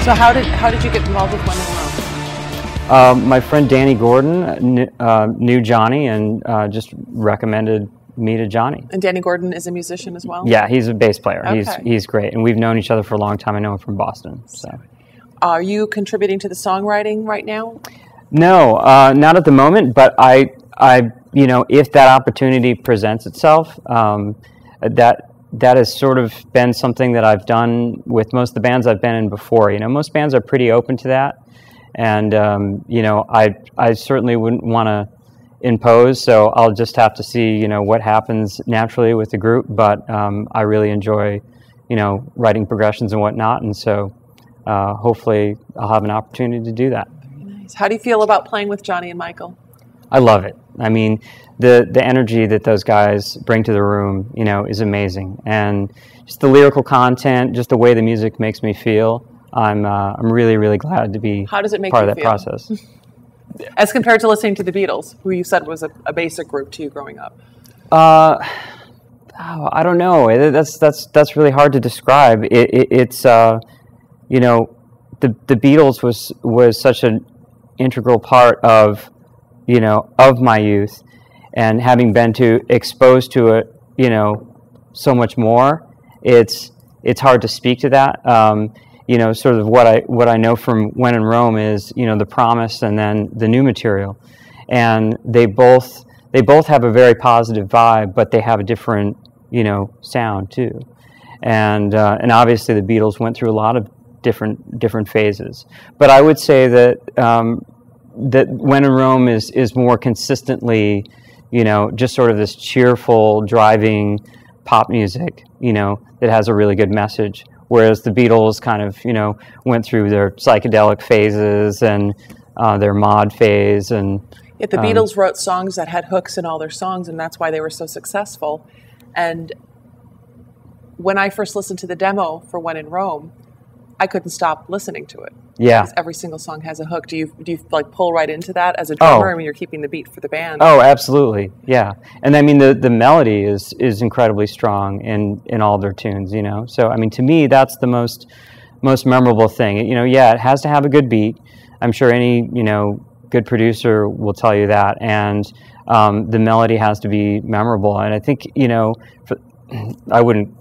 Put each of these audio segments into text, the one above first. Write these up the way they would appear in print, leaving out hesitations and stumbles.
So how did you get involved with When in Rome? My friend Danny Gordon knew Johnny and just recommended me to Johnny. And Danny Gordon is a musician as well? Yeah, he's a bass player. Okay. He's great, and we've known each other for a long time. I know him from Boston. So, are you contributing to the songwriting right now? No, not at the moment. But I, if that opportunity presents itself, that has sort of been something that I've done with most of the bands I've been in before. Most bands are pretty open to that, and I certainly wouldn't want to impose. So I'll just have to see what happens naturally with the group. But I really enjoy writing progressions and whatnot, and so hopefully I'll have an opportunity to do that. Very nice. How do you feel about playing with Johnny and Michael? I love it. I mean, the energy that those guys bring to the room, is amazing, and just the lyrical content, just the way the music makes me feel. I'm really, really glad to be How does it make part you of that feel? process. As compared to listening to the Beatles, who you said was a basic group to you growing up. I don't know. That's really hard to describe. It's the Beatles was such an integral part of my youth, and having been exposed to it, so much more, it's hard to speak to that. Sort of what I know from When in Rome is, The Promise and then the new material, and they both have a very positive vibe, but they have a different, sound too, and obviously the Beatles went through a lot of different phases, but I would say that that When in Rome is more consistently, just sort of this cheerful, driving pop music, that has a really good message. Whereas the Beatles kind of, went through their psychedelic phases and their mod phase. And yet the Beatles wrote songs that had hooks in all their songs, and that's why they were so successful. And when I first listened to the demo for When in Rome, I couldn't stop listening to it. Yeah. Because every single song has a hook. Do you like pull right into that as a drummer? Oh. I mean, you're keeping the beat for the band. Oh, absolutely. Yeah. And I mean, the melody is incredibly strong in all their tunes, So, I mean, to me, that's the most memorable thing. It has to have a good beat. I'm sure any, good producer will tell you that. And the melody has to be memorable. And I think, I wouldn't,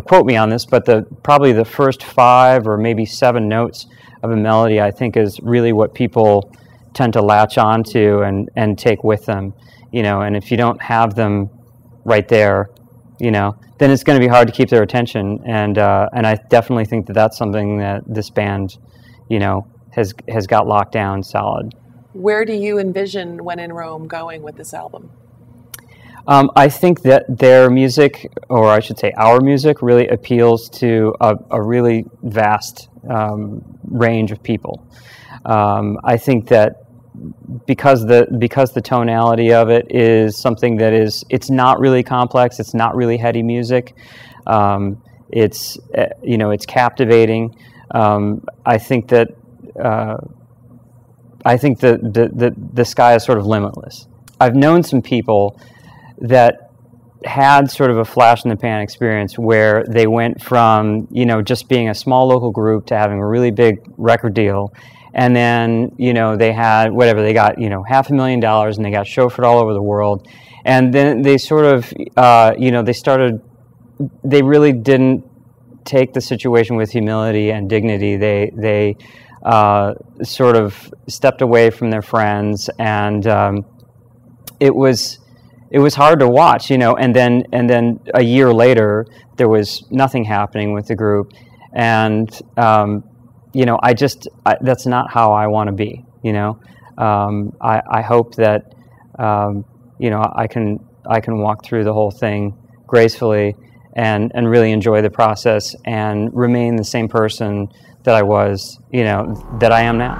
quote me on this, but probably the first 5 or maybe 7 notes of a melody, I think, is really what people tend to latch onto and take with them, and if you don't have them right there, then it's going to be hard to keep their attention, and I definitely think that that's something that this band, has got locked down solid. Where do you envision When in Rome going with this album? I think that their music, or I should say our music, really appeals to a really vast range of people. I think that because the tonality of it is something that it's not really complex, it's not really heady music. It's captivating. I think that the sky is sort of limitless. I've known some people that had sort of a flash in the pan experience where they went from, just being a small local group to having a really big record deal. And then, they had whatever, they got, $500,000 and they got chauffeured all over the world. And then they sort of, they really didn't take the situation with humility and dignity. They sort of stepped away from their friends, and it was hard to watch, and then a year later there was nothing happening with the group, and that's not how I want to be. I hope that I can walk through the whole thing gracefully and really enjoy the process and remain the same person that I was, that I am now.